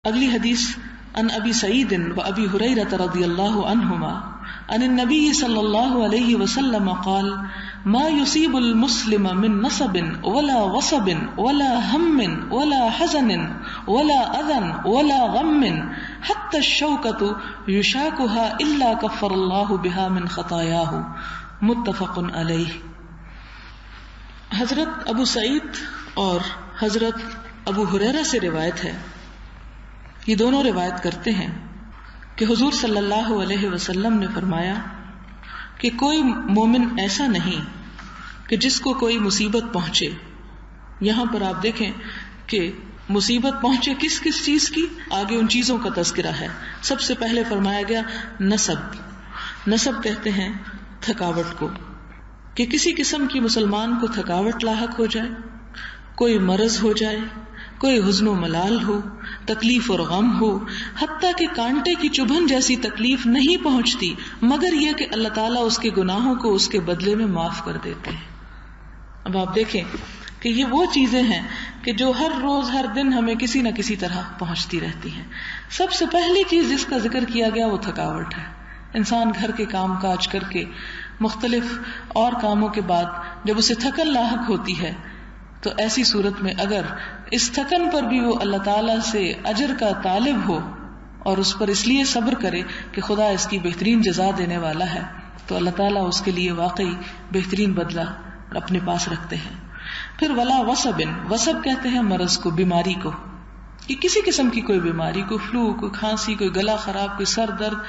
اگلی حدیث عن ابی سعید و ابی ہریرہ رضی اللہ عنہما عن النبی صلی اللہ علیہ وسلم قال ما يصيب المسلم من نصب ولا وصب ولا هم ولا حزن ولا اذى ولا غم حتى الشوكة يشاكها الا كفر الله بها من خطاياه متفق علیہ. حضرت ابو سعید اور حضرت ابو ہریرہ سے روایت ہے، یہ دونوں روایت کرتے ہیں کہ حضور صلی اللہ علیہ وسلم نے فرمایا کہ کوئی مومن ایسا نہیں کہ جس کو کوئی مصیبت پہنچے. یہاں پر آپ دیکھیں کہ مصیبت پہنچے کس کس چیز کی، آگے ان چیزوں کا تذکرہ ہے. سب سے پہلے فرمایا گیا نصب. نصب کہتے ہیں تھکاوٹ کو، کہ کسی قسم کی مسلمان کو تھکاوٹ لاحق ہو جائے، کوئی مرض ہو جائے، کوئی حزن و ملال ہو، تکلیف اور غم ہو، حتیٰ کہ کانٹے کی چبھن جیسی تکلیف نہیں پہنچتی مگر یہ کہ اللہ تعالیٰ اس کے گناہوں کو اس کے بدلے میں معاف کر دیتے ہیں. اب آپ دیکھیں کہ یہ وہ چیزیں ہیں کہ جو ہر روز ہر دن ہمیں کسی نہ کسی طرح پہنچتی رہتی ہیں. سب سے پہلی چیز جس کا ذکر کیا گیا وہ تھکاوٹ ہے. انسان گھر کے کام کاج کر کے مختلف اور کاموں کے بعد جب اسے تھکن لاحق ہوتی ہے تو ایسی صورت میں اگر اس تھکن پر بھی وہ اللہ تعالیٰ سے اجر کا طالب ہو اور اس پر اس لیے صبر کرے کہ خدا اس کی بہترین جزا دینے والا ہے، تو اللہ تعالیٰ اس کے لیے واقعی بہترین بدلہ اپنے پاس رکھتے ہیں. پھر ولا وصب، وصب کہتے ہیں مرض کو، بیماری کو، کہ کسی قسم کی کوئی بیماری، کوئی فلو، کوئی کھانسی، کوئی گلا خراب، کوئی سر درد،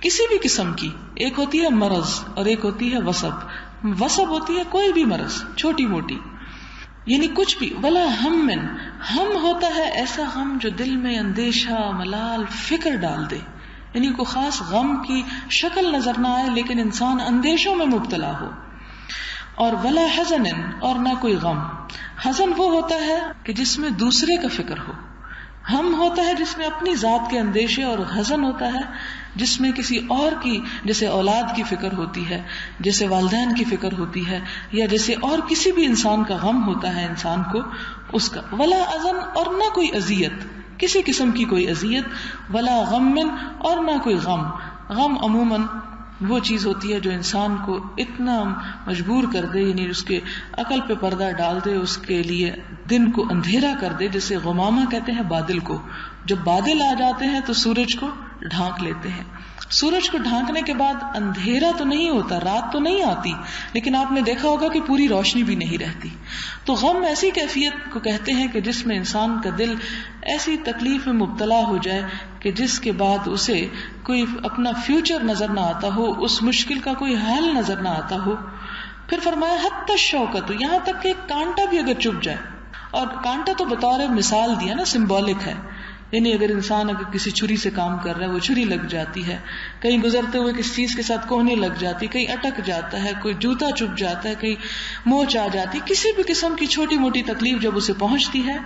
کسی بھی قسم کی. ایک ہوتی ہے مرض اور ایک ہوتی ہے وصب. وصب ہوتی ہے کوئی بھی مرض، چھوٹی موٹی، یعنی کچھ بھی. ولا ہم، ہم ہوتا ہے ایسا غم جو دل میں اندیشہ، ملال، فکر ڈال دے، یعنی کوئی خاص غم کی شکل نظر نہ آئے لیکن انسان اندیشوں میں مبتلا ہو. اور ولا حزن، اور نہ کوئی غم. حزن وہ ہوتا ہے کہ جس میں دوسرے کا فکر ہو. ہم ہوتا ہے جس میں اپنی ذات کے اندیشے، اور حزن ہوتا ہے جس میں کسی اور کی، جیسے اولاد کی فکر ہوتی ہے، جیسے والدین کی فکر ہوتی ہے، یا جیسے اور کسی بھی انسان کا غم ہوتا ہے انسان کو اس کا. ولا اذن، اور نہ کوئی اذیت، کسی قسم کی کوئی اذیت. ولا غم، اور نہ کوئی غم. غم عموماً وہ چیز ہوتی ہے جو انسان کو اتنا مجبور کر دے، یعنی اس کے عقل پہ پردہ ڈال دے، اس کے لیے دن کو اندھیرا کر دے. جیسے غمامہ کہتے ہیں بادل کو، جب بادل آ جاتے ہیں تو سورج کو ڈھانک لیتے ہیں. سورج کو ڈھانکنے کے بعد اندھیرا تو نہیں ہوتا، رات تو نہیں آتی، لیکن آپ نے دیکھا ہوگا کہ پوری روشنی بھی نہیں رہتی. تو غم ایسی کیفیت کو کہتے ہیں کہ جس میں انسان کا دل ایسی تکلیف میں مبتلا ہو جائے کہ جس کے بعد اسے کوئی اپنا فیوچر نظر نہ آتا ہو، اس مشکل کا کوئی حل نظر نہ آتا ہو. پھر فرمایا حتی الشوکۃ، یہاں تک کہ کانٹا بھی اگر چبھ جائے. اور کانٹا تو بطور مثال دیا نا، سمبولک ہے، یعنی اگر انسان اگر کسی چھری سے کام کر رہا ہے وہ چھری لگ جاتی ہے، کہیں گزرتے ہوئے کسی چیز کے ساتھ کوہنی لگ جاتی، کہیں اٹک جاتا ہے، کوئی جوتا چبھ جاتا ہے، کہیں موچ آ جاتی، کسی بھی قسم کی چھوٹی موٹی تکلیف جب اسے پہنچتی ہے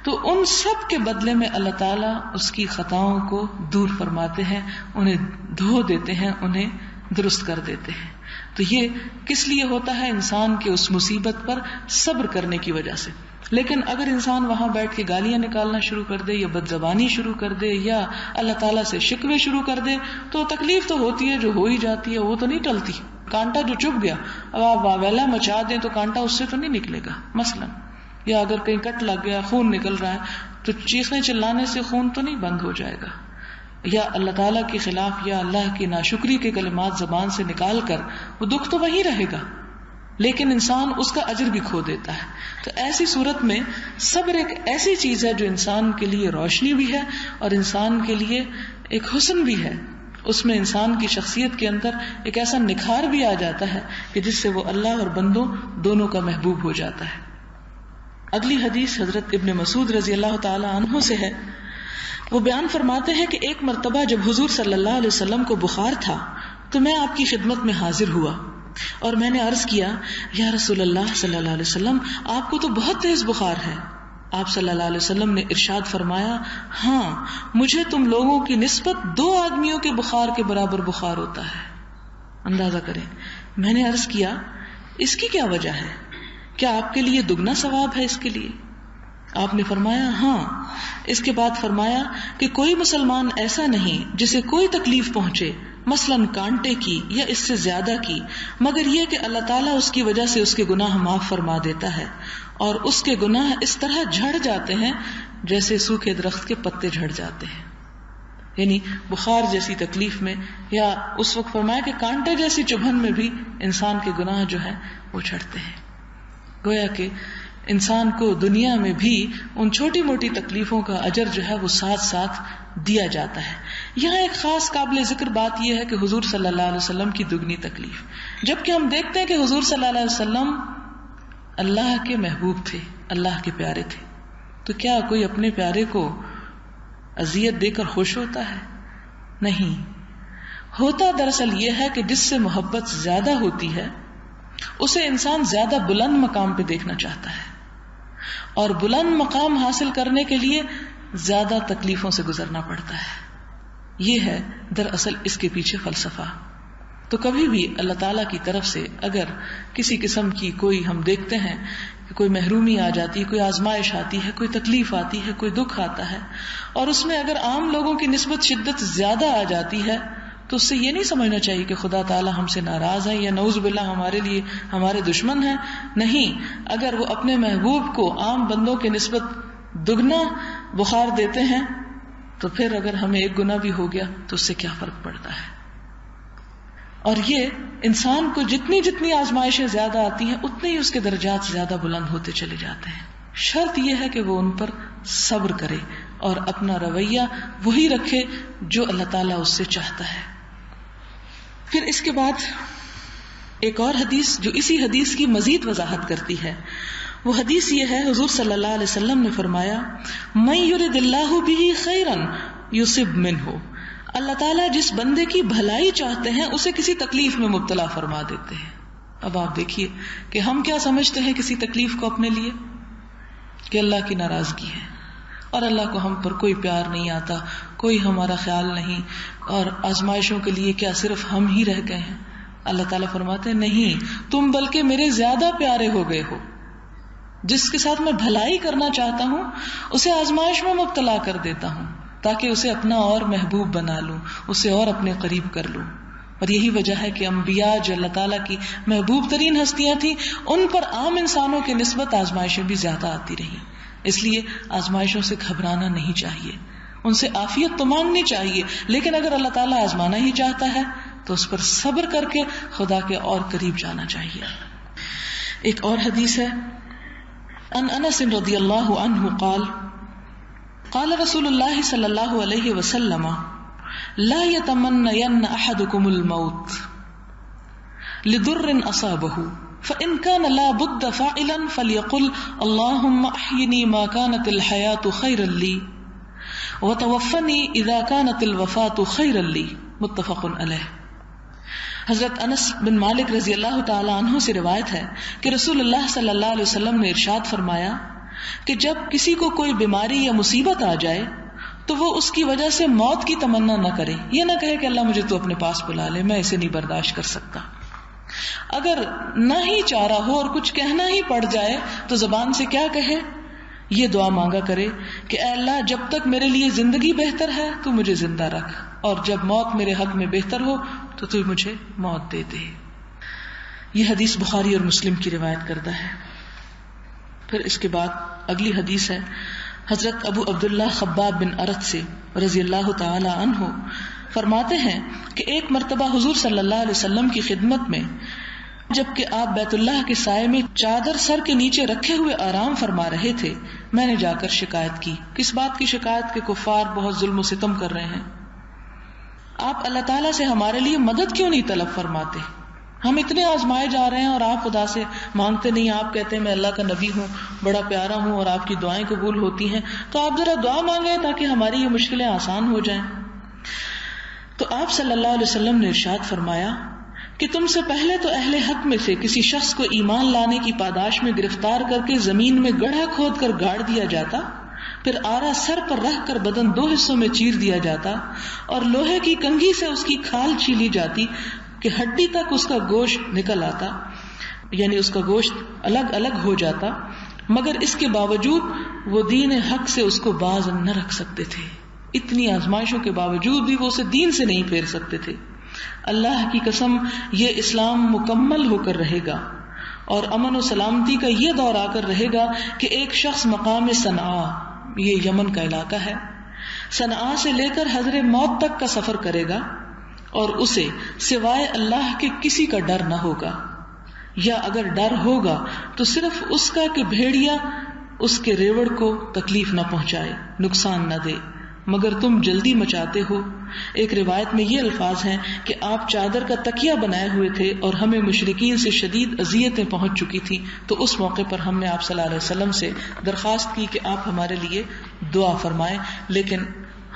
تو ان سب کے بدلے میں اللہ تعالیٰ اس کی خطاؤں کو دور فرماتے ہیں، انہیں دھو دیتے ہیں، انہیں درست کر دیتے ہیں. تو یہ کس لیے ہوتا ہے؟ انسان کے اس مصیبت پر صبر کرنے کی وجہ سے. لیکن اگر انسان وہاں بیٹھ کے گالیاں نکالنا شروع کر دے، یا بد زبانی شروع کر دے، یا اللہ تعالیٰ سے شکوے شروع کر دے، تو تکلیف تو ہوتی ہے، جو ہو ہی جاتی ہے، وہ تو نہیں ٹلتی. کانٹا جو چبھ گیا، اب آپ واویلا مچا دیں تو کانٹا اس سے تو نہیں نکلے گا مثلا. یا اگر کہیں کٹ لگ گیا، خون نکل رہا ہے، تو چیخنے چلانے سے خون تو نہیں بند ہو جائے گا. یا اللہ تعالیٰ کے خلاف یا اللہ کی ناشکری کے کلمات زبان سے نکال کر وہ دکھ تو وہی رہے گا، لیکن انسان اس کا اجر بھی کھو دیتا ہے. تو ایسی صورت میں صبر ایک ایسی چیز ہے جو انسان کے لیے روشنی بھی ہے اور انسان کے لیے ایک حسن بھی ہے. اس میں انسان کی شخصیت کے اندر ایک ایسا نکھار بھی آ جاتا ہے کہ جس سے وہ اللہ اور بندوں دونوں کا محبوب ہو جاتا ہے. اگلی حدیث حضرت ابن مسعود رضی اللہ تعالی عنہ سے ہے. وہ بیان فرماتے ہیں کہ ایک مرتبہ جب حضور صلی اللہ علیہ وسلم کو بخار تھا تو میں آپ کی خدمت میں حاضر ہوا اور میں نے عرض کیا، یا رسول اللہ صلی اللہ علیہ وسلم، آپ کو تو بہت تیز بخار ہے. آپ صلی اللہ علیہ وسلم نے ارشاد فرمایا، ہاں، مجھے تم لوگوں کی نسبت 2 آدمیوں کے بخار کے برابر بخار ہوتا ہے. اندازہ کریں. میں نے عرض کیا، اس کی کیا وجہ ہے؟ کیا آپ کے لیے دگنا ثواب ہے اس کے لیے؟ آپ نے فرمایا ہاں. اس کے بعد فرمایا کہ کوئی مسلمان ایسا نہیں جسے کوئی تکلیف پہنچے، مثلاً کانٹے کی یا اس سے زیادہ کی، مگر یہ کہ اللہ تعالیٰ اس کی وجہ سے اس کے گناہ معاف فرما دیتا ہے، اور اس کے گناہ اس طرح جھڑ جاتے ہیں جیسے سوکھے درخت کے پتے جھڑ جاتے ہیں. یعنی بخار جیسی تکلیف میں، یا اس وقت فرمایا کہ کانٹے جیسی چبھن میں بھی انسان کے گناہ جو ہے وہ جھڑتے ہیں. گویا کہ انسان کو دنیا میں بھی ان چھوٹی موٹی تکلیفوں کا اجر جو ہے وہ ساتھ ساتھ دیا جاتا ہے. یہاں ایک خاص قابل ذکر بات یہ ہے کہ حضور صلی اللہ علیہ وسلم کی دگنی تکلیف، جبکہ ہم دیکھتے ہیں کہ حضور صلی اللہ علیہ وسلم اللہ کے محبوب تھے، اللہ کے پیارے تھے، تو کیا کوئی اپنے پیارے کو اذیت دے کر خوش ہوتا ہے؟ نہیں. ہوتا دراصل یہ ہے کہ جس سے محبت زیادہ ہوتی ہے اسے انسان زیادہ بلند مقام پہ دیکھنا چاہتا ہے، اور بلند مقام حاصل کرنے کے لیے زیادہ تکلیفوں سے گزرنا پڑتا ہے. یہ ہے دراصل اس کے پیچھے فلسفہ. تو کبھی بھی اللہ تعالیٰ کی طرف سے اگر کسی قسم کی کوئی ہم دیکھتے ہیں کہ کوئی محرومی آ جاتی ہے، کوئی آزمائش آتی ہے، کوئی تکلیف آتی ہے، کوئی دکھ آتا ہے، اور اس میں اگر عام لوگوں کی نسبت شدت زیادہ آ جاتی ہے، تو اس سے یہ نہیں سمجھنا چاہیے کہ خدا تعالیٰ ہم سے ناراض ہے یا نعوذ باللہ ہمارے لیے ہمارے دشمن ہیں. نہیں، اگر وہ اپنے محبوب کو عام بندوں کی نسبت دگنا بخار دیتے ہیں تو پھر اگر ہمیں ایک گنا بھی ہو گیا تو اس سے کیا فرق پڑتا ہے. اور یہ انسان کو جتنی جتنی آزمائشیں زیادہ آتی ہیں اتنے ہی اس کے درجات زیادہ بلند ہوتے چلے جاتے ہیں. شرط یہ ہے کہ وہ ان پر صبر کرے اور اپنا رویہ وہی رکھے جو اللہ تعالیٰ اس سے چاہتا ہے. پھر اس کے بعد ایک اور حدیث جو اسی حدیث کی مزید وضاحت کرتی ہے، وہ حدیث یہ ہے، حضور صلی اللہ علیہ وسلم نے فرمایا من یرد اللہ بہ خیرا یصب منہ، اللہ تعالیٰ جس بندے کی بھلائی چاہتے ہیں اسے کسی تکلیف میں مبتلا فرما دیتے ہیں. اب آپ دیکھیے کہ ہم کیا سمجھتے ہیں کسی تکلیف کو اپنے لیے کہ اللہ کی ناراضگی ہے، اور اللہ کو ہم پر کوئی پیار نہیں آتا، کوئی ہمارا خیال نہیں، اور آزمائشوں کے لیے کیا صرف ہم ہی رہ گئے ہیں. اللہ تعالیٰ فرماتے ہیں نہیں، تم بلکہ میرے زیادہ پیارے ہو گئے ہو. جس کے ساتھ میں بھلائی کرنا چاہتا ہوں اسے آزمائش میں مبتلا کر دیتا ہوں تاکہ اسے اپنا اور محبوب بنا لوں، اسے اور اپنے قریب کر لوں. اور یہی وجہ ہے کہ انبیاء جو اللہ تعالیٰ کی محبوب ترین ہستیاں تھیں، ان پر عام انسانوں کی نسبت آزمائشیں بھی زیادہ آتی رہیں. اس لیے آزمائشوں سے گھبرانا نہیں چاہیے، ان سے عافیت تو مانگنی چاہیے، لیکن اگر اللہ تعالیٰ آزمانا ہی چاہتا ہے تو اس پر صبر کر کے خدا کے اور قریب جانا چاہیے. ایک اور حدیث ہے، ان انس رضی اللہ عنہ قال قال رسول اللہ صلی اللہ علیہ وسلم لا يتمنين احدكم الموت لضر اصابه فإن كان لا بد فاعلا فليقل اللهم احيني ما كانت الحياة خيرا لي وتوفني اذا كانت الوفاة خيرا لي. متفق علیہ. حضرت انس بن مالک رضی اللہ تعالی عنہ سے روایت ہے کہ رسول اللہ صلی اللہ علیہ وسلم نے ارشاد فرمایا کہ جب کسی کو کوئی بیماری یا مصیبت آ جائے تو وہ اس کی وجہ سے موت کی تمنا نہ کرے، یہ نہ کہے کہ اللہ مجھے تو اپنے پاس بلا لے، میں اسے نہیں برداشت کر سکتا. اگر نہ ہی چارہ ہو اور کچھ کہنا ہی پڑ جائے تو زبان سے کیا کہے؟ یہ دعا مانگا کرے کہ اے اللہ جب تک میرے لیے زندگی بہتر ہے تو مجھے زندہ رکھ، اور جب موت میرے حق میں بہتر ہو تو تو مجھے موت دے دے. یہ حدیث بخاری اور مسلم کی روایت کردہ ہے. پھر اس کے بعد اگلی حدیث ہے حضرت ابو عبداللہ خباب بن ارت سے رضی اللہ تعالی عنہ، فرماتے ہیں کہ ایک مرتبہ حضور صلی اللہ علیہ وسلم کی خدمت میں جبکہ آپ بیت اللہ کے سائے میں چادر سر کے نیچے رکھے ہوئے آرام فرما رہے تھے، میں نے جا کر شکایت کی. کس بات کی شکایت؟ کہ کفار بہت ظلم و ستم کر رہے ہیں. آپ اللہ تعالیٰ سے ہمارے لیے مدد کیوں نہیں طلب فرماتے؟ ہم اتنے آزمائے جا رہے ہیں اور آپ خدا سے مانگتے نہیں. آپ کہتے ہیں میں اللہ کا نبی ہوں، بڑا پیارا ہوں اور آپ کی دعائیں قبول ہوتی ہیں، تو آپ ذرا دعا مانگیں تاکہ ہماری یہ مشکلیں آسان ہو جائیں. تو آپ صلی اللہ علیہ وسلم نے ارشاد فرمایا کہ تم سے پہلے تو اہل حق میں سے کسی شخص کو ایمان لانے کی پاداش میں گرفتار کر کے زمین میں گڑھا کھود کر گاڑ دیا جاتا، پھر آرا سر پر رکھ کر بدن 2 حصوں میں چیر دیا جاتا اور لوہے کی کنگھی سے اس کی کھال چھیلی جاتی کہ ہڈی تک اس کا گوشت نکل آتا، یعنی اس کا گوشت الگ الگ ہو جاتا. مگر اس کے باوجود وہ دین حق سے اس کو باز نہ رکھ سکتے تھے. اتنی آزمائشوں کے باوجود بھی وہ اسے دین سے نہیں پھیر سکتے تھے. اللہ کی قسم یہ اسلام مکمل ہو کر رہے گا اور امن و سلامتی کا یہ دور آ کر رہے گا کہ ایک شخص مقام صنعاء، یہ یمن کا علاقہ ہے، صنعاء سے لے کر حضر موت تک کا سفر کرے گا اور اسے سوائے اللہ کے کسی کا ڈر نہ ہوگا، یا اگر ڈر ہوگا تو صرف اس کا کہ بھیڑیا اس کے ریوڑ کو تکلیف نہ پہنچائے، نقصان نہ دے، مگر تم جلدی مچاتے ہو. ایک روایت میں یہ الفاظ ہیں کہ آپ چادر کا تکیہ بنائے ہوئے تھے اور ہمیں مشرکین سے شدید اذیتیں پہنچ چکی تھیں، تو اس موقع پر ہم نے آپ صلی اللہ علیہ وسلم سے درخواست کی کہ آپ ہمارے لیے دعا فرمائیں، لیکن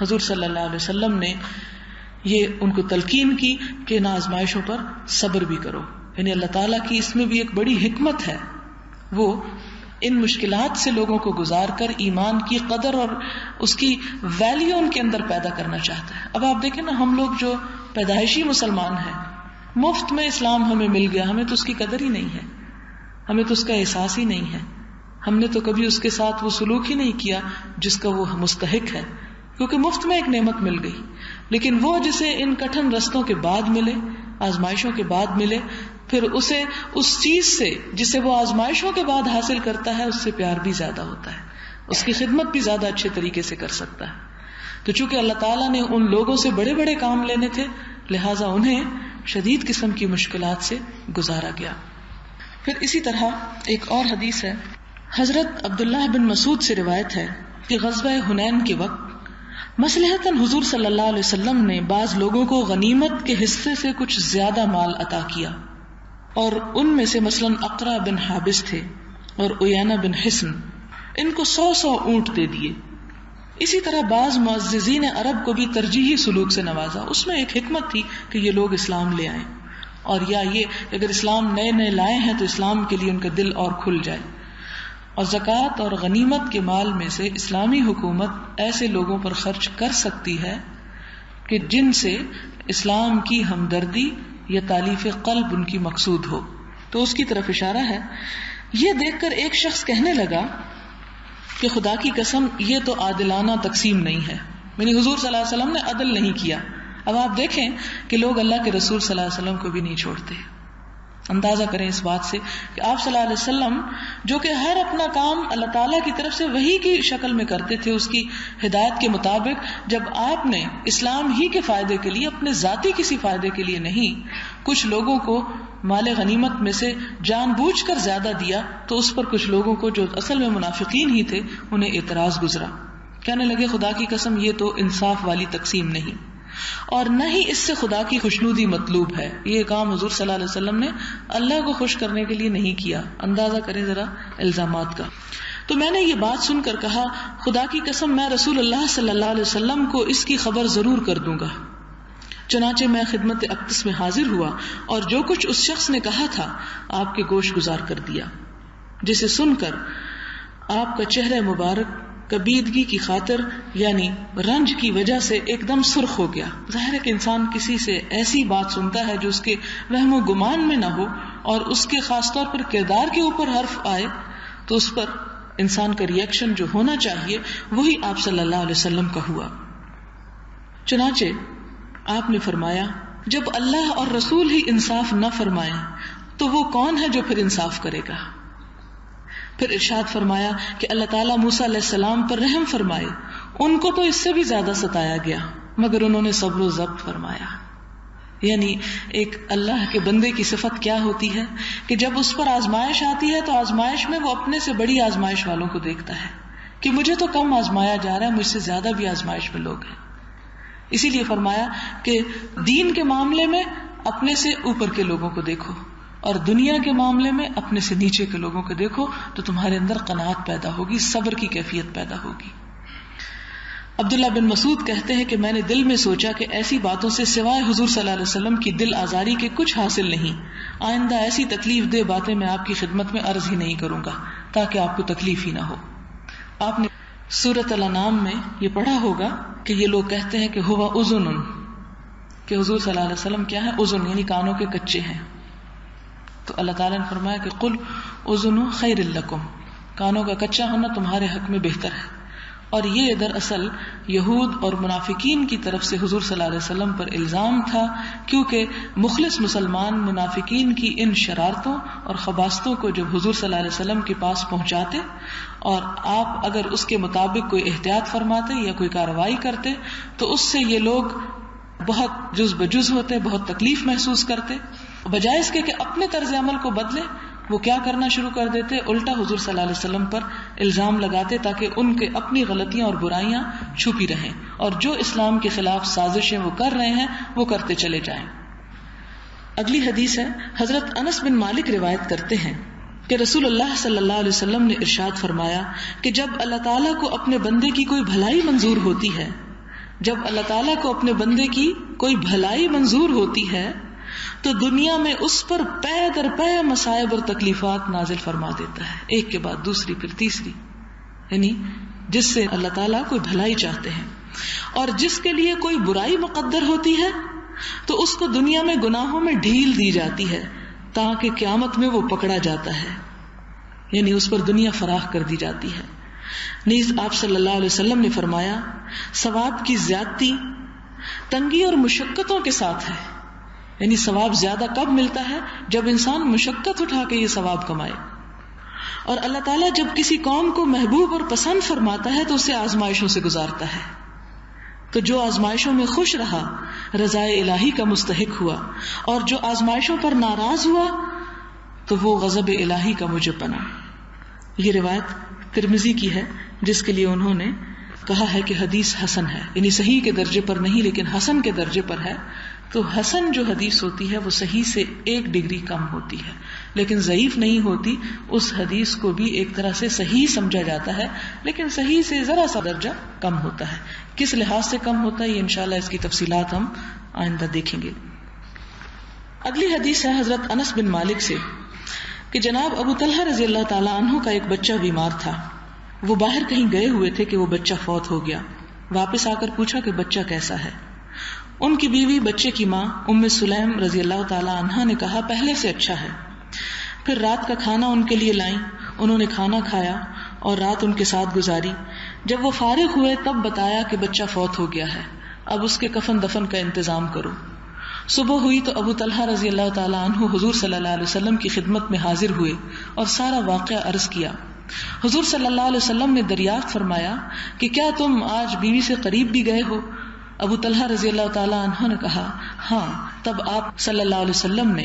حضور صلی اللہ علیہ وسلم نے یہ ان کو تلقین کی کہ ان آزمائشوں پر صبر بھی کرو. یعنی اللہ تعالیٰ کی اس میں بھی ایک بڑی حکمت ہے، وہ ان مشکلات سے لوگوں کو گزار کر ایمان کی قدر اور اس کی ویلیو ان کے اندر پیدا کرنا چاہتا ہے. اب آپ دیکھیں نا، ہم لوگ جو پیدائشی مسلمان ہیں، مفت میں اسلام ہمیں مل گیا، ہمیں تو اس کی قدر ہی نہیں ہے، ہمیں تو اس کا احساس ہی نہیں ہے، ہم نے تو کبھی اس کے ساتھ وہ سلوک ہی نہیں کیا جس کا وہ مستحق ہے، کیونکہ مفت میں ایک نعمت مل گئی. لیکن وہ جسے ان کٹھن رستوں کے بعد ملے، آزمائشوں کے بعد ملے، پھر اسے اس چیز سے جسے وہ آزمائشوں کے بعد حاصل کرتا ہے اس سے پیار بھی زیادہ ہوتا ہے، اس کی خدمت بھی زیادہ اچھے طریقے سے کر سکتا ہے. تو چونکہ اللہ تعالیٰ نے ان لوگوں سے بڑے بڑے کام لینے تھے، لہٰذا انہیں شدید قسم کی مشکلات سے گزارا گیا. پھر اسی طرح ایک اور حدیث ہے، حضرت عبداللہ بن مسعود سے روایت ہے کہ غزوہ حنین کے وقت مصلحتاً حضور صلی اللہ علیہ وسلم نے بعض لوگوں کو غنیمت کے حصے سے کچھ زیادہ مال عطا کیا، اور ان میں سے مثلاً اقرا بن حابس تھے اور عیینہ بن حصن، ان کو 100 اونٹ دے دیے. اسی طرح بعض معززین عرب کو بھی ترجیحی سلوک سے نوازا. اس میں ایک حکمت تھی کہ یہ لوگ اسلام لے آئیں، اور یا یہ کہ اگر اسلام نئے نئے لائے ہیں تو اسلام کے لیے ان کا دل اور کھل جائے. اور زکوٰۃ اور غنیمت کے مال میں سے اسلامی حکومت ایسے لوگوں پر خرچ کر سکتی ہے کہ جن سے اسلام کی ہمدردی یا تالیف قلب ان کی مقصود ہو. تو اس کی طرف اشارہ ہے. یہ دیکھ کر ایک شخص کہنے لگا کہ خدا کی قسم یہ تو عادلانہ تقسیم نہیں ہے، یعنی حضور صلی اللہ علیہ وسلم نے عدل نہیں کیا. اب آپ دیکھیں کہ لوگ اللہ کے رسول صلی اللہ علیہ وسلم کو بھی نہیں چھوڑتے. اندازہ کریں اس بات سے کہ آپ صلی اللہ علیہ وسلم جو کہ ہر اپنا کام اللہ تعالیٰ کی طرف سے وحی کی شکل میں کرتے تھے، اس کی ہدایت کے مطابق، جب آپ نے اسلام ہی کے فائدے کے لیے، اپنے ذاتی کسی فائدے کے لیے نہیں، کچھ لوگوں کو مال غنیمت میں سے جان بوجھ کر زیادہ دیا، تو اس پر کچھ لوگوں کو جو اصل میں منافقین ہی تھے انہیں اعتراض گزرا. کہنے لگے خدا کی قسم یہ تو انصاف والی تقسیم نہیں، اور نہ ہی اس سے خدا کی خوشنودی مطلوب ہے. یہ کام حضور صلی اللہ علیہ وسلم نے اللہ کو خوش کرنے کے لیے نہیں کیا. اندازہ کریں ذرا الزامات کا. تو میں نے یہ بات سن کر کہا خدا کی قسم میں رسول اللہ صلی اللہ علیہ وسلم کو اس کی خبر ضرور کر دوں گا. چنانچہ میں خدمت اقدس میں حاضر ہوا اور جو کچھ اس شخص نے کہا تھا آپ کے گوش گزار کر دیا، جسے سن کر آپ کا چہرہ مبارک کبیدگی کی خاطر یعنی رنج کی وجہ سے ایک دم سرخ ہو گیا. ظاہر ہے کہ انسان کسی سے ایسی بات سنتا ہے جو اس کے وہم و گمان میں نہ ہو اور اس کے خاص طور پر کردار کے اوپر حرف آئے تو اس پر انسان کا ریئیکشن جو ہونا چاہیے وہی آپ صلی اللہ علیہ وسلم کا ہوا. چنانچہ آپ نے فرمایا جب اللہ اور رسول ہی انصاف نہ فرمائیں تو وہ کون ہے جو پھر انصاف کرے گا. پھر ارشاد فرمایا کہ اللہ تعالیٰ موسیٰ علیہ السلام پر رحم فرمائے، ان کو تو اس سے بھی زیادہ ستایا گیا مگر انہوں نے صبر و ضبط فرمایا. یعنی ایک اللہ کے بندے کی صفت کیا ہوتی ہے کہ جب اس پر آزمائش آتی ہے تو آزمائش میں وہ اپنے سے بڑی آزمائش والوں کو دیکھتا ہے کہ مجھے تو کم آزمایا جا رہا ہے، مجھ سے زیادہ بھی آزمائش میں لوگ ہیں. اسی لیے فرمایا کہ دین کے معاملے میں اپنے سے اوپر کے لوگوں کو دیکھو اور دنیا کے معاملے میں اپنے سے نیچے کے لوگوں کو دیکھو تو تمہارے اندر قناعت پیدا ہوگی، صبر کی کیفیت پیدا ہوگی. عبداللہ بن مسعود کہتے ہیں کہ میں نے دل میں سوچا کہ ایسی باتوں سے سوائے حضور صلی اللہ علیہ وسلم کی دل آزاری کے کچھ حاصل نہیں. آئندہ ایسی تکلیف دہ باتیں میں آپ کی خدمت میں عرض ہی نہیں کروں گا تاکہ آپ کو تکلیف ہی نہ ہو. آپ نے سورۃ الانعام میں یہ پڑھا ہوگا کہ یہ لوگ کہتے ہیں کہ ہوا اذن، کہ حضور صلی اللہ علیہ وسلم کیا ہے؟ اذن، یعنی کانوں کے کچے ہیں. تو اللہ تعالیٰ نے فرمایا کہ قل اذن خیر لکم، کانوں کا کچا ہونا تمہارے حق میں بہتر ہے. اور یہ دراصل یہود اور منافقین کی طرف سے حضور صلی اللہ علیہ وسلم پر الزام تھا، کیونکہ مخلص مسلمان منافقین کی ان شرارتوں اور خباثتوں کو جب حضور صلی اللہ علیہ وسلم کے پاس پہنچاتے اور آپ اگر اس کے مطابق کوئی احتیاط فرماتے یا کوئی کارروائی کرتے تو اس سے یہ لوگ بہت جز بجز ہوتے، بہت تکلیف محسوس کرتے. بجائے اس کے کہ اپنے طرز عمل کو بدلے، وہ کیا کرنا شروع کر دیتے، الٹا حضور صلی اللہ علیہ وسلم پر الزام لگاتے تاکہ ان کے اپنی غلطیاں اور برائیاں چھپی رہیں، اور جو اسلام کے خلاف سازشیں وہ کر رہے ہیں وہ کرتے چلے جائیں. اگلی حدیث ہے، حضرت انس بن مالک روایت کرتے ہیں کہ رسول اللہ صلی اللہ علیہ وسلم نے ارشاد فرمایا کہ جب اللہ تعالیٰ کو اپنے بندے کی کوئی بھلائی منظور ہوتی ہے، جب اللہ تعالیٰ کو اپنے بندے کی کوئی بھلائی منظور ہوتی ہے تو دنیا میں اس پر پے در پے مصائب اور تکلیفات نازل فرما دیتا ہے، ایک کے بعد دوسری پھر تیسری، یعنی جس سے اللہ تعالیٰ کوئی بھلائی چاہتے ہیں. اور جس کے لیے کوئی برائی مقدر ہوتی ہے تو اس کو دنیا میں گناہوں میں ڈھیل دی جاتی ہے تاکہ قیامت میں وہ پکڑا جاتا ہے، یعنی اس پر دنیا فراخ کر دی جاتی ہے. نیز آپ صلی اللہ علیہ وسلم نے فرمایا، ثواب کی زیادتی تنگی اور مشقتوں کے ساتھ ہے، یعنی ثواب زیادہ کب ملتا ہے؟ جب انسان مشقت اٹھا کے یہ ثواب کمائے. اور اللہ تعالیٰ جب کسی قوم کو محبوب اور پسند فرماتا ہے تو اسے آزمائشوں سے گزارتا ہے، تو جو آزمائشوں میں خوش رہا رضائے الہی کا مستحق ہوا، اور جو آزمائشوں پر ناراض ہوا تو وہ غضب الہی کا موجب بنا. یہ روایت ترمذی کی ہے، جس کے لیے انہوں نے کہا ہے کہ حدیث حسن ہے، یعنی صحیح کے درجے پر نہیں لیکن حسن کے درجے پر ہے. تو حسن جو حدیث ہوتی ہے وہ صحیح سے 1 ڈگری کم ہوتی ہے، لیکن ضعیف نہیں ہوتی. اس حدیث کو بھی ایک طرح سے صحیح سمجھا جاتا ہے، لیکن صحیح سے ذرا سا درجہ کم ہوتا ہے. کس لحاظ سے کم ہوتا ہے یہ انشاءاللہ اس کی تفصیلات ہم آئندہ دیکھیں گے. اگلی حدیث ہے حضرت انس بن مالک سے کہ جناب ابو طلحہ رضی اللہ تعالیٰ عنہ کا ایک بچہ بیمار تھا. وہ باہر کہیں گئے ہوئے تھے کہ وہ بچہ فوت ہو گیا. واپس آ کر پوچھا کہ بچہ کیسا ہے. ان کی بیوی بچے کی ماں ام سلیم رضی اللہ تعالی عنہا نے کہا پہلے سے اچھا ہے. پھر رات کا کھانا ان کے لیے لائیں، انہوں نے کھانا کھایا اور رات ان کے ساتھ گزاری. جب وہ فارغ ہوئے تب بتایا کہ بچہ فوت ہو گیا ہے، اب اس کے کفن دفن کا انتظام کرو. صبح ہوئی تو ابو طلحہ رضی اللہ تعالی عنہ حضور صلی اللہ علیہ وسلم کی خدمت میں حاضر ہوئے اور سارا واقعہ عرض کیا. حضور صلی اللہ علیہ وسلم نے دریافت فرمایا کہ کیا تم آج بیوی سے قریب بھی گئے ہو؟ ابو طلحہ رضی اللہ تعالی عنہ نے کہا ہاں. تب آپ صلی اللہ علیہ وسلم نے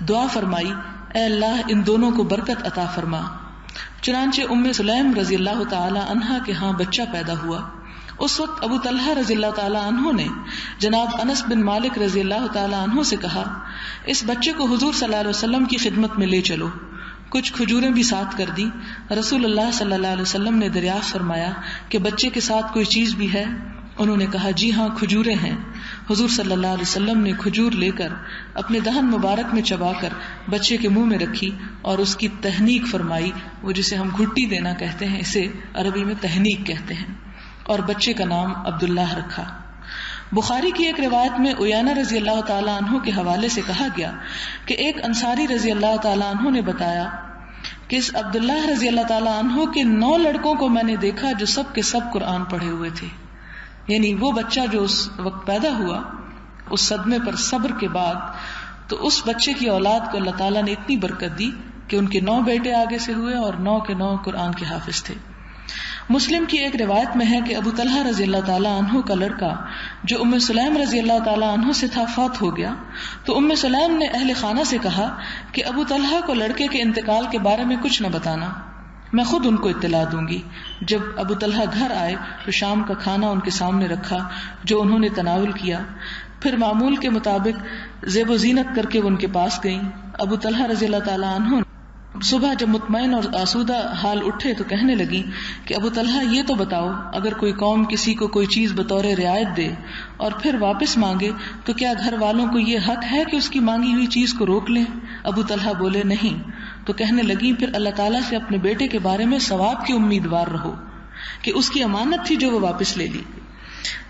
دعا فرمائی، اے اللہ ان دونوں کو برکت عطا فرما. چنانچہ ام سلیم رضی اللہ تعالی عنہ کے ہاں بچہ پیدا ہوا. اس وقت ابو طلحہ رضی اللہ تعالی عنہ نے جناب انس بن مالک رضی اللہ تعالی عنہ سے کہا اس بچے کو حضور صلی اللہ علیہ وسلم کی خدمت میں لے چلو. کچھ کھجوریں بھی ساتھ کر دی. رسول اللہ صلی اللہ علیہ وسلم نے دریافت فرمایا کہ بچے کے ساتھ کوئی چیز بھی ہے؟ انہوں نے کہا جی ہاں کھجوریں ہیں. حضور صلی اللہ علیہ وسلم نے کھجور لے کر اپنے دہن مبارک میں چبا کر بچے کے منہ میں رکھی اور اس کی تہنیک فرمائی. وہ جسے ہم گھٹی دینا کہتے ہیں اسے عربی میں تہنیک کہتے ہیں. اور بچے کا نام عبداللہ رکھا. بخاری کی ایک روایت میں عیانہ رضی اللہ تعالی عنہ کے حوالے سے کہا گیا کہ ایک انصاری رضی اللہ تعالی عنہ نے بتایا کہ اس عبداللہ رضی اللہ تعالی عنہ کے 9 لڑکوں کو میں نے دیکھا جو سب کے سب قرآن پڑھے ہوئے تھے. یعنی وہ بچہ جو اس وقت پیدا ہوا اس صدمے پر صبر کے بعد، تو اس بچے کی اولاد کو اللہ تعالیٰ نے اتنی برکت دی کہ ان کے 9 بیٹے آگے سے ہوئے اور 9 کے 9 قرآن کے حافظ تھے. مسلم کی ایک روایت میں ہے کہ ابو طلحہ رضی اللہ تعالیٰ عنہ کا لڑکا جو ام سلیم رضی اللہ تعالیٰ عنہ سے تھا فوت ہو گیا. تو ام سلیم نے اہل خانہ سے کہا کہ ابو طلحہ کو لڑکے کے انتقال کے بارے میں کچھ نہ بتانا، میں خود ان کو اطلاع دوں گی. جب ابو طلحہ گھر آئے تو شام کا کھانا ان کے سامنے رکھا جو انہوں نے تناول کیا. پھر معمول کے مطابق زیب و زینت کر کے وہ ان کے پاس گئیں. ابو طلحہ رضی اللہ تعالیٰ عنہ صبح جب مطمئن اور آسودہ حال اٹھے تو کہنے لگی کہ ابو طلحہ یہ تو بتاؤ اگر کوئی قوم کسی کو کوئی چیز بطور رعایت دے اور پھر واپس مانگے تو کیا گھر والوں کو یہ حق ہے کہ اس کی مانگی ہوئی چیز کو روک لیں؟ ابو طلحہ بولے نہیں. تو کہنے لگی پھر اللہ تعالیٰ سے اپنے بیٹے کے بارے میں ثواب کی امیدوار رہو کہ اس کی امانت تھی جو وہ واپس لے لی.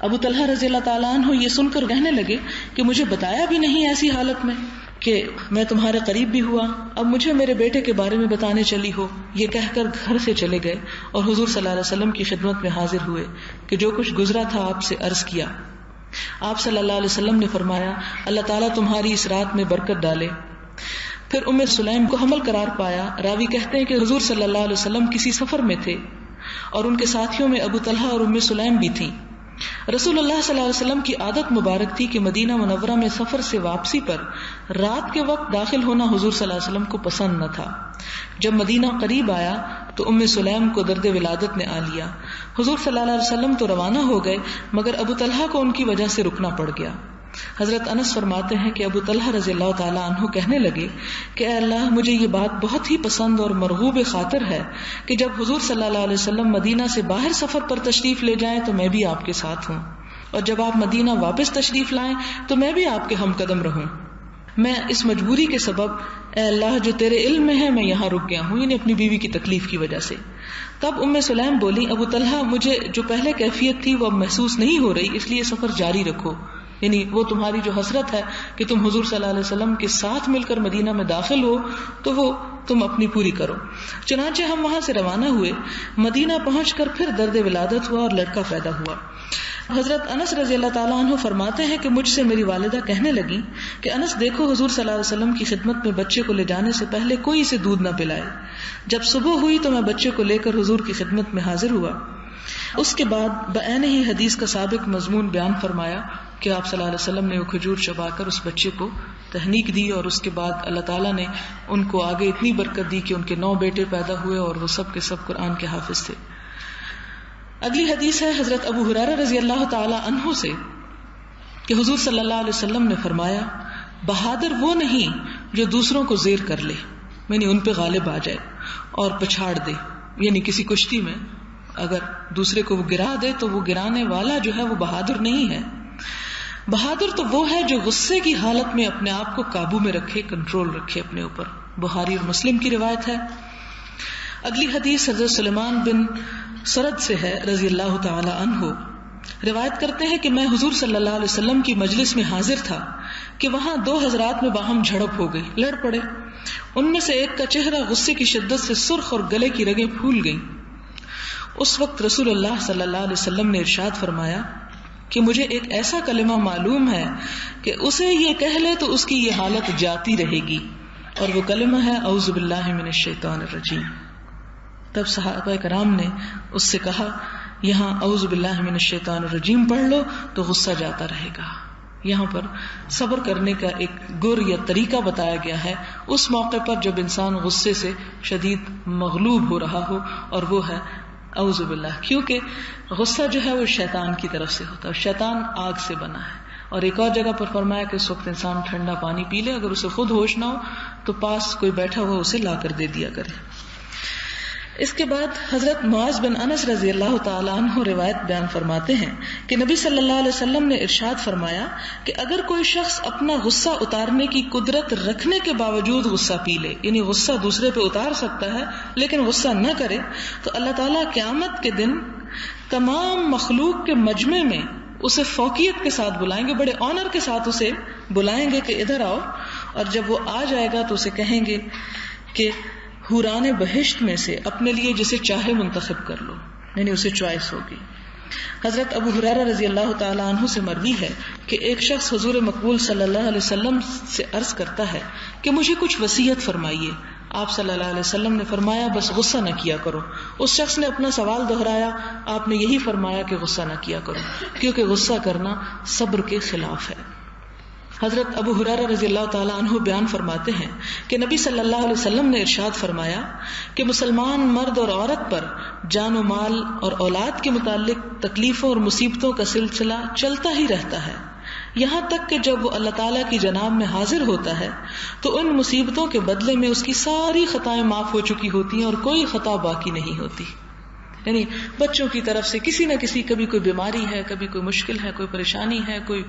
ابو طلحہ رضی اللہ تعالیٰ عنہ یہ سن کر کہنے لگے کہ مجھے بتایا بھی نہیں ایسی حالت میں کہ میں تمہارے قریب بھی ہوا، اب مجھے میرے بیٹے کے بارے میں بتانے چلی ہو۔ یہ کہہ کر گھر سے چلے گئے اور حضور صلی اللہ علیہ وسلم کی خدمت میں حاضر ہوئے کہ جو کچھ گزرا تھا آپ سے عرض کیا۔ آپ صلی اللہ علیہ وسلم نے فرمایا اللہ تعالیٰ تمہاری اس رات میں برکت ڈالے۔ پھر ام سلیم کو حمل قرار پایا۔ راوی کہتے ہیں کہ حضور صلی اللہ علیہ وسلم کسی سفر میں تھے اور ان کے ساتھیوں میں ابو طلحہ اور ام سلیم بھی تھیں۔ رسول اللہ صلی اللہ علیہ وسلم کی عادت مبارک تھی کہ مدینہ منورہ میں سفر سے واپسی پر رات کے وقت داخل ہونا حضور صلی اللہ علیہ وسلم کو پسند نہ تھا۔ جب مدینہ قریب آیا تو ام سلیم کو درد ولادت نے آ لیا۔ حضور صلی اللہ علیہ وسلم تو روانہ ہو گئے مگر ابو طلحہ کو ان کی وجہ سے رکنا پڑ گیا۔ حضرت انس فرماتے ہیں کہ ابو طلحہ رضی اللہ تعالیٰ عنہ کہنے لگے کہ اے اللہ مجھے یہ بات بہت ہی پسند اور مرغوب خاطر ہے کہ جب حضور صلی اللہ علیہ وسلم مدینہ سے باہر سفر پر تشریف لے جائیں تو میں بھی آپ کے ساتھ ہوں، اور جب آپ مدینہ واپس تشریف لائیں تو میں بھی آپ کے ہم قدم رہوں۔ میں اس مجبوری کے سبب اے اللہ جو تیرے علم میں ہے میں یہاں رک گیا ہوں، یعنی اپنی بیوی کی تکلیف کی وجہ سے۔ تب ام سلیم بولی ابو طلحہ مجھے جو پہلے کیفیت تھی وہ اب محسوس نہیں ہو رہی، اس لیے سفر جاری رکھو، یعنی وہ تمہاری جو حسرت ہے کہ تم حضور صلی اللہ علیہ وسلم کے ساتھ مل کر مدینہ میں داخل ہو تو وہ تم اپنی پوری کرو۔ چنانچہ ہم وہاں سے روانہ ہوئے، مدینہ پہنچ کر پھر درد ولادت ہوا اور لڑکا پیدا ہوا۔ حضرت انس رضی اللہ تعالیٰ عنہ فرماتے ہیں کہ مجھ سے میری والدہ کہنے لگی کہ انس دیکھو حضور صلی اللہ علیہ وسلم کی خدمت میں بچے کو لے جانے سے پہلے کوئی اسے دودھ نہ پلائے۔ جب صبح ہوئی تو میں بچے کو لے کر حضور کی خدمت میں حاضر ہوا۔ اس کے بعد بعین ہی حدیث کا سابق مضمون بیان فرمایا کہ آپ صلی اللہ علیہ وسلم نے وہ کھجور چبا کر اس بچے کو تہنیک دی، اور اس کے بعد اللہ تعالیٰ نے ان کو آگے اتنی برکت دی کہ ان کے 9 بیٹے پیدا ہوئے اور وہ سب کے سب قرآن کے حافظ تھے۔ اگلی حدیث ہے حضرت ابو ہریرہ رضی اللہ تعالی عنہ سے کہ حضور صلی اللہ علیہ وسلم نے فرمایا بہادر وہ نہیں جو دوسروں کو زیر کر لے، یعنی ان پہ غالب آ جائے اور پچھاڑ دے، یعنی کسی کشتی میں اگر دوسرے کو وہ گرا دے تو وہ گرانے والا جو ہے وہ بہادر نہیں ہے۔ بہادر تو وہ ہے جو غصے کی حالت میں اپنے آپ کو قابو میں رکھے، کنٹرول رکھے اپنے اوپر۔ بخاری اور مسلم کی روایت ہے۔ اگلی حدیث حضرت سلیمان بن سرد سے ہے رضی اللہ تعالی عنہ، روایت کرتے ہیں کہ میں حضور صلی اللہ علیہ وسلم کی مجلس میں حاضر تھا کہ وہاں 2 حضرات میں باہم جھڑپ ہو گئی، لڑ پڑے۔ ان میں سے ایک کا چہرہ غصے کی شدت سے سرخ اور گلے کی رگیں پھول گئیں۔ اس وقت رسول اللہ صلی اللہ علیہ وسلم نے ارشاد فرمایا کہ مجھے ایک ایسا کلمہ معلوم ہے کہ اسے یہ کہہ لے تو اس کی یہ حالت جاتی رہے گی، اور وہ کلمہ ہے اعوذ باللہ من الشیطان الرجیم۔ تب صحابہ کرام نے اس سے کہا یہاں اعوذ باللہ من الشیطان الرجیم پڑھ لو تو غصہ جاتا رہے گا۔ یہاں پر صبر کرنے کا ایک گر یا طریقہ بتایا گیا ہے اس موقع پر جب انسان غصے سے شدید مغلوب ہو رہا ہو، اور وہ ہے اعوذ باللہ، کیونکہ غصہ جو ہے وہ شیطان کی طرف سے ہوتا ہے، شیطان آگ سے بنا ہے۔ اور ایک اور جگہ پر فرمایا کہ اس وقت انسان ٹھنڈا پانی پی لے، اگر اسے خود ہوش نہ ہو تو پاس کوئی بیٹھا ہوا اسے لا کر دے دیا کرے۔ اس کے بعد حضرت معاذ بن انس رضی اللہ تعالیٰ عنہ روایت بیان فرماتے ہیں کہ نبی صلی اللہ علیہ وسلم نے ارشاد فرمایا کہ اگر کوئی شخص اپنا غصہ اتارنے کی قدرت رکھنے کے باوجود غصہ پی لے، یعنی غصہ دوسرے پہ اتار سکتا ہے لیکن غصہ نہ کرے، تو اللہ تعالیٰ قیامت کے دن تمام مخلوق کے مجمع میں اسے فوقیت کے ساتھ بلائیں گے، بڑے آنر کے ساتھ اسے بلائیں گے کہ ادھر آؤ، اور جب وہ آ جائے گا تو اسے کہیں گے کہ حوران بہشت میں سے اپنے لیے جسے چاہے منتخب کر لو، یعنی اسے چوائس ہوگی۔ حضرت ابو ہریرہ رضی اللہ تعالی عنہ سے مروی ہے کہ ایک شخص حضور مقبول صلی اللہ علیہ وسلم سے عرض کرتا ہے کہ مجھے کچھ وصیت فرمائیے۔ آپ صلی اللہ علیہ وسلم نے فرمایا بس غصہ نہ کیا کرو۔ اس شخص نے اپنا سوال دہرایا، آپ نے یہی فرمایا کہ غصہ نہ کیا کرو، کیونکہ غصہ کرنا صبر کے خلاف ہے۔ حضرت ابو ہریرہ رضی اللہ تعالیٰ عنہ بیان فرماتے ہیں کہ نبی صلی اللہ علیہ وسلم نے ارشاد فرمایا کہ مسلمان مرد اور عورت پر جان و مال اور اولاد کے متعلق تکلیفوں اور مصیبتوں کا سلسلہ چلتا ہی رہتا ہے، یہاں تک کہ جب وہ اللہ تعالیٰ کی جناب میں حاضر ہوتا ہے تو ان مصیبتوں کے بدلے میں اس کی ساری خطائیں معاف ہو چکی ہوتی ہیں اور کوئی خطا باقی نہیں ہوتی۔ یعنی بچوں کی طرف سے کسی نہ کسی، کبھی کوئی بیماری ہے، کبھی کوئی مشکل ہے، کوئی پریشانی ہے، کوئی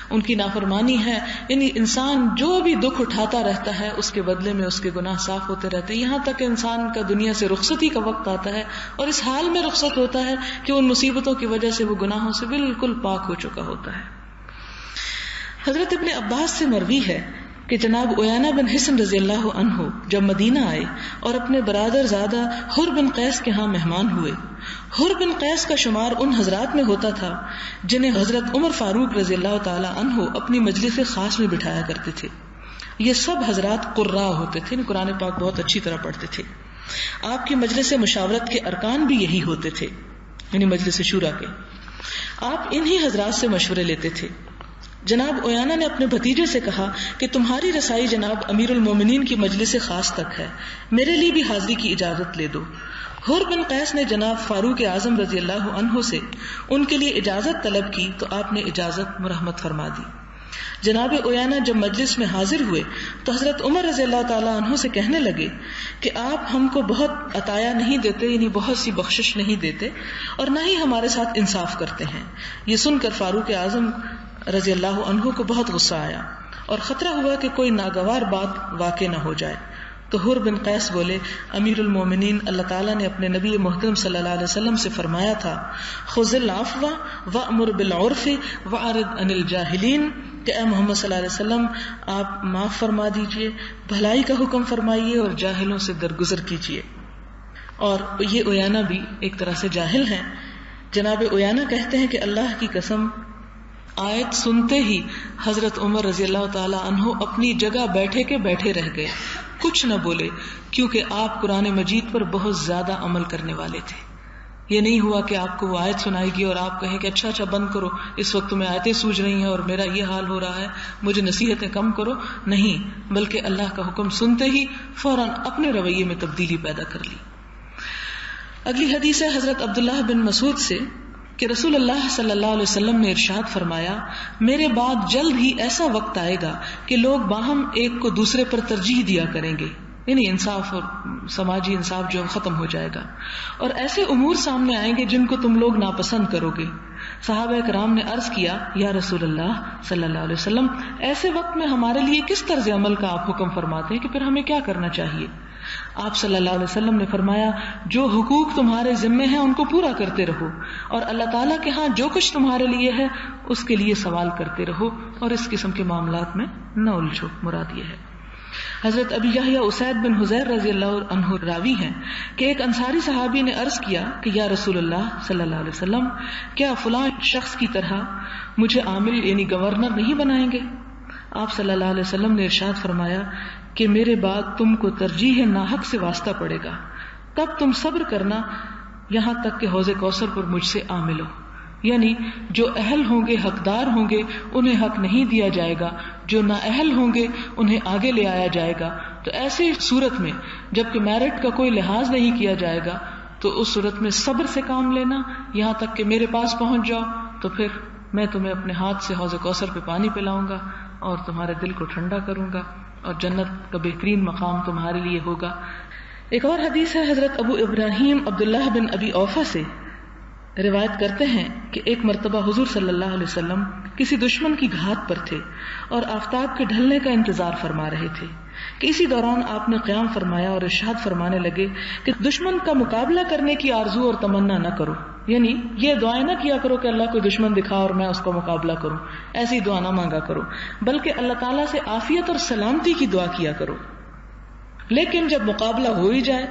ان کی نافرمانی ہے، یعنی انسان جو بھی دکھ اٹھاتا رہتا ہے اس کے بدلے میں اس کے گناہ صاف ہوتے رہتے ہیں، یہاں تک کہ انسان کا دنیا سے رخصتی کا وقت آتا ہے اور اس حال میں رخصت ہوتا ہے کہ ان مصیبتوں کی وجہ سے وہ گناہوں سے بالکل پاک ہو چکا ہوتا ہے۔ حضرت ابن عباس سے مروی ہے کہ جناب عیینہ بن حصن رضی اللہ عنہ جب مدینہ آئے اور اپنے برادر زادہ حر بن قیس کے ہاں مہمان ہوئے، حر بن قیس کا شمار ان حضرات میں ہوتا تھا جنہیں حضرت عمر فاروق رضی اللہ تعالی عنہ اپنی مجلس خاص میں بٹھایا کرتے تھے۔ یہ سب حضرات قراء ہوتے تھے، قرآن پاک بہت اچھی طرح پڑھتے تھے۔ آپ کی مجلس مشاورت کے ارکان بھی یہی ہوتے تھے، یعنی مجلس شورا کے۔ آپ انہی حضرات سے مشورے لیتے تھے۔ جناب عیینہ نے اپنے بھتیجے سے کہا کہ تمہاری رسائی جناب امیر المومنین کی مجلس خاص تک ہے، میرے لیے بھی حاضری کی اجازت لے دو۔ حر بن قیس نے جناب فاروق اعظم رضی اللہ عنہ سے ان کے لیے اجازت طلب کی تو آپ نے اجازت مرحمت فرما دی۔ جناب عیینہ جب مجلس میں حاضر ہوئے تو حضرت عمر رضی اللہ تعالی عنہ سے کہنے لگے کہ آپ ہم کو بہت عطایا نہیں دیتے، یعنی بہت سی بخشش نہیں دیتے، اور نہ ہی ہمارے ساتھ انصاف کرتے ہیں۔ یہ سن کر فاروق اعظم رضی اللہ عنہ کو بہت غصہ آیا اور خطرہ ہوا کہ کوئی ناگوار بات واقع نہ ہو جائے۔ تو حر بن قیس بولے، امیر المومنین، اللہ تعالیٰ نے اپنے نبی محترم صلی اللہ علیہ وسلم سے فرمایا تھا، خذ العفو وامر بالعرف واعرض عن الجاہلین، کہ اے محمد صلی اللہ علیہ وسلم آپ معاف فرما دیجئے، بھلائی کا حکم فرمائیے اور جاہلوں سے درگزر کیجئے۔ اور یہ عیینہ بھی ایک طرح سے جاہل ہیں۔ جناب عیینہ کہتے ہیں کہ اللہ کی قسم، آیت سنتے ہی حضرت عمر رضی اللہ تعالی عنہ اپنی جگہ بیٹھے کے بیٹھے رہ گئے، کچھ نہ بولے، کیونکہ آپ قرآن مجید پر بہت زیادہ عمل کرنے والے تھے۔ یہ نہیں ہوا کہ آپ کو وہ آیت سنائے گی اور آپ کہیں کہ اچھا بند کرو، اس وقت میں آیتیں سوچ رہی ہیں اور میرا یہ حال ہو رہا ہے، مجھے نصیحتیں کم کرو، نہیں، بلکہ اللہ کا حکم سنتے ہی فوراً اپنے رویے میں تبدیلی پیدا کر لی۔ اگلی حدیث ہے حضرت عبداللہ بن مسعود سے کہ رسول اللہ صلی اللہ علیہ وسلم نے ارشاد فرمایا، میرے بعد جلد ہی ایسا وقت آئے گا کہ لوگ باہم ایک کو دوسرے پر ترجیح دیا کریں گے، یعنی انصاف اور سماجی انصاف جو ختم ہو جائے گا، اور ایسے امور سامنے آئیں گے جن کو تم لوگ ناپسند کرو گے۔ صحابہ کرام نے عرض کیا، یا رسول اللہ صلی اللہ علیہ وسلم، ایسے وقت میں ہمارے لیے کس طرز عمل کا آپ حکم فرماتے ہیں کہ پھر ہمیں کیا کرنا چاہیے؟ آپ صلی اللہ علیہ وسلم نے فرمایا، جو حقوق تمہارے ذمے ہیں ان کو پورا کرتے رہو، اور اللہ تعالیٰ کے ہاں جو کچھ تمہارے لیے ہے اس کے لیے سوال کرتے رہو، اور اس قسم کے معاملات میں نہ الجھو۔ مراد یہ ہے۔ حضرت ابی یحییٰ اسید بن حذیر رضی اللہ عنہ راوی ہیں کہ ایک انصاری صحابی نے عرض کیا کہ یا رسول اللہ صلی اللہ علیہ وسلم، کیا فلاں شخص کی طرح مجھے عامل یعنی گورنر نہیں بنائیں گے؟ آپ صلی اللہ علیہ وسلم نے ارشاد فرمایا کہ میرے بعد تم کو ترجیح ناحق سے واسطہ پڑے گا، تب تم صبر کرنا یہاں تک کہ حوض کوثر پر مجھ سے آ ملو، یعنی جو اہل ہوں گے، حقدار ہوں گے، انہیں حق نہیں دیا جائے گا، جو نااہل ہوں گے انہیں آگے لے آیا جائے گا۔ تو ایسی صورت میں جبکہ میرٹ کا کوئی لحاظ نہیں کیا جائے گا تو اس صورت میں صبر سے کام لینا یہاں تک کہ میرے پاس پہنچ جاؤ، تو پھر میں تمہیں اپنے ہاتھ سے حوض کوثر پہ پانی پلاؤں گا اور تمہارے دل کو ٹھنڈا کروں گا، اور جنت کا بہترین مقام تمہارے لیے ہوگا۔ ایک اور حدیث ہے حضرت ابو ابراہیم عبداللہ بن ابی اوفا سے روایت کرتے ہیں کہ ایک مرتبہ حضور صلی اللہ علیہ وسلم کسی دشمن کی گھات پر تھے اور آفتاب کے ڈھلنے کا انتظار فرما رہے تھے کہ اسی دوران آپ نے قیام فرمایا اور ارشاد فرمانے لگے کہ دشمن کا مقابلہ کرنے کی آرزو اور تمنا نہ کرو، یعنی یہ دعائیں نہ کیا کرو کہ اللہ کوئی دشمن دکھا اور میں اس کا مقابلہ کروں، ایسی دعا نہ مانگا کرو، بلکہ اللہ تعالیٰ سے عافیت اور سلامتی کی دعا کیا کرو۔ لیکن جب مقابلہ ہو ہی جائے،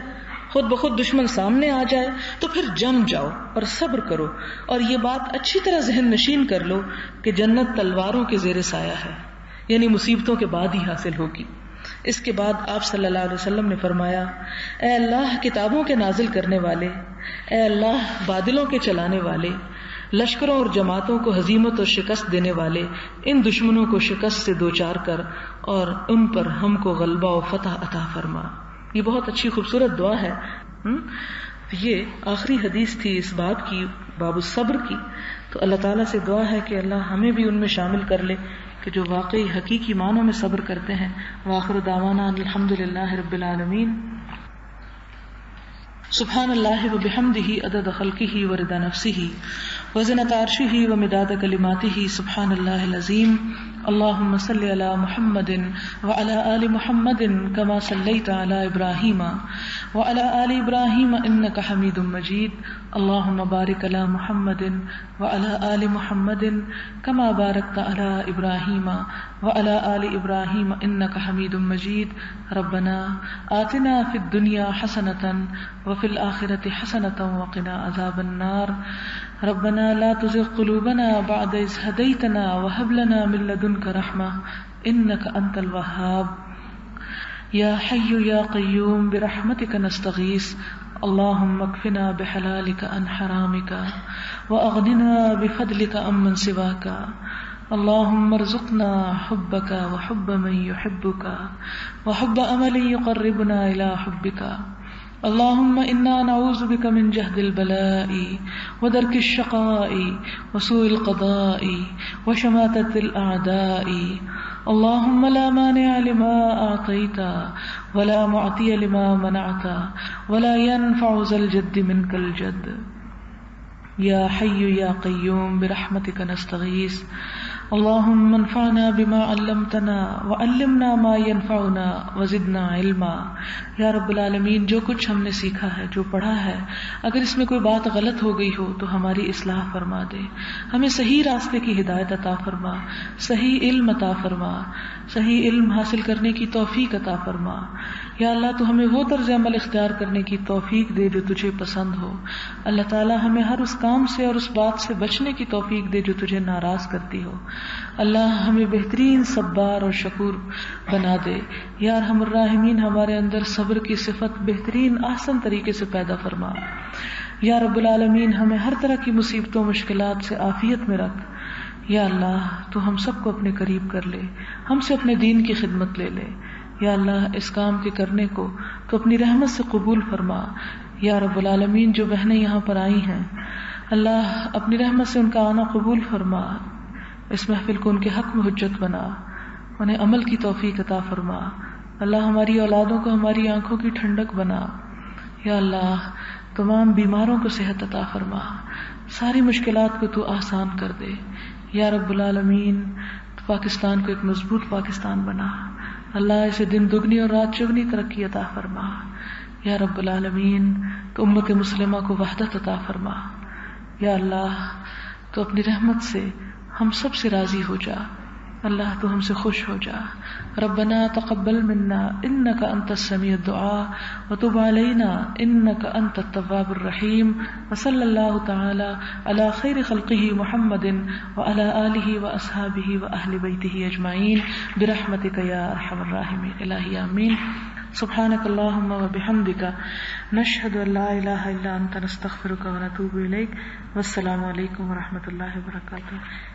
خود بخود دشمن سامنے آ جائے، تو پھر جم جاؤ اور صبر کرو، اور یہ بات اچھی طرح ذہن نشین کر لو کہ جنت تلواروں کے زیر سایہ ہے، یعنی مصیبتوں کے بعد ہی حاصل ہوگی۔ اس کے بعد آپ صلی اللہ علیہ وسلم نے فرمایا، اے اللہ کتابوں کے نازل کرنے والے، اے اللہ بادلوں کے چلانے والے، لشکروں اور جماعتوں کو ہزیمت اور شکست دینے والے، ان دشمنوں کو شکست سے دوچار کر اور ان پر ہم کو غلبہ و فتح عطا فرما۔ یہ بہت اچھی خوبصورت دعا ہے۔ یہ آخری حدیث تھی اس باب کی، باب الصبر کی۔ تو اللہ تعالیٰ سے دعا ہے کہ اللہ ہمیں بھی ان میں شامل کر لے کہ جو واقعی حقیقی معنوں میں صبر کرتے ہیں۔ وآخر دعوانا الحمد للہ رب العالمین۔ سبحان اللہ وبحمدہ عدد خلقہ ورضا نفسہ وزنۃ عرشہ ومداد کلماتہ سبحان اللہ العظیم. اللہم صل علی محمد وعلی آل محمد کما صلیت علی ابراہیم وعلی آل ابراہیم انک حمید مجید. اللہم بارک علی محمد وعلی آل محمد کما بارکت علی ابراہیم وعلی آل ابراہیم انک حمید مجید. ربنا آتنا فی الدنیا حسنۃ وفی الآخرۃ حسنۃ وقنا عذاب النار. ربنا لا تزغ قلوبنا بعد إذ هديتنا وهب لنا من لدنك رحمة إنك أنت الوهاب. يا حي يا قيوم برحمتك نستغيث. اللهم اكفنا بحلالك عن حرامك وأغننا بفضلك عمن سواك. اللهم ارزقنا حبك وحب من يحبك وحب عمل يقربنا إلى حبك. اللهم إنا نعوذ بك من جهد البلاء ودرك الشقاء وسوء القضاء وشماتة الأعداء. اللهم لا مانع لما أعطيت ولا معطي لما منعت ولا ينفع ذا الجد منك الجد. يا حي يا قيوم برحمتك نستغيث. اللهم انفعنا بما علمتنا وعلمنا ما ينفعنا وزدنا علما. یا رب العالمین، جو کچھ ہم نے سیکھا ہے، جو پڑھا ہے، اگر اس میں کوئی بات غلط ہو گئی ہو تو ہماری اصلاح فرما دے. ہمیں صحیح راستے کی ہدایت عطا فرما، صحیح علم عطا فرما، صحیح علم حاصل کرنے کی توفیق عطا فرما. یا اللہ، تو ہمیں وہ طرز عمل اختیار کرنے کی توفیق دے جو تجھے پسند ہو. اللہ تعالی ہمیں ہر اس کام سے اور اس بات سے بچنے کی توفیق دے جو تجھے ناراض کرتی ہو. اللہ ہمیں بہترین صبار اور شکور بنا دے. یا ارحم الراحمین، ہمارے اندر صبر کی صفت بہترین احسن طریقے سے پیدا فرما. یا رب العالمین، ہمیں ہر طرح کی مصیبتوں مشکلات سے عافیت میں رکھ. یا اللہ، تو ہم سب کو اپنے قریب کر لے، ہم سے اپنے دین کی خدمت لے لے. یا اللہ، اس کام کے کرنے کو تو اپنی رحمت سے قبول فرما. یا رب العالمین، جو بہنیں یہاں پر آئی ہیں، اللہ اپنی رحمت سے ان کا آنا قبول فرما. اس محفل کو ان کے حق میں حجت بنا، انہیں عمل کی توفیق عطا فرما. اللہ ہماری اولادوں کو ہماری آنکھوں کی ٹھنڈک بنا. یا اللہ، تمام بیماروں کو صحت عطا فرما، ساری مشکلات کو تو آسان کر دے. یا رب العالمین، پاکستان کو ایک مضبوط پاکستان بنا. اللہ اسے دن دگنی اور رات چگنی ترقی عطا فرما. یا رب العالمین، تو امت مسلمہ کو وحدت عطا فرما. یا اللہ، تو اپنی رحمت سے ہم سب سے راضی ہو جا. اللہ، تو ہم سے خوش ہو جا. ربنا تقبل منا انك انت السميع الدعاء وتب علينا انك انت التواب الرحيم. وصلى الله تعالى على خير خلقه محمد وعلى آله واصحابه واهل بيته اجمعين برحمتك يا ارحم الراحمين. الہی آمین. سبحانك اللهم وبحمدك نشهد ان لا اله الا انت نستغفرك ونتوب اليك. والسلام علیکم ورحمۃ اللہ وبرکاتہ.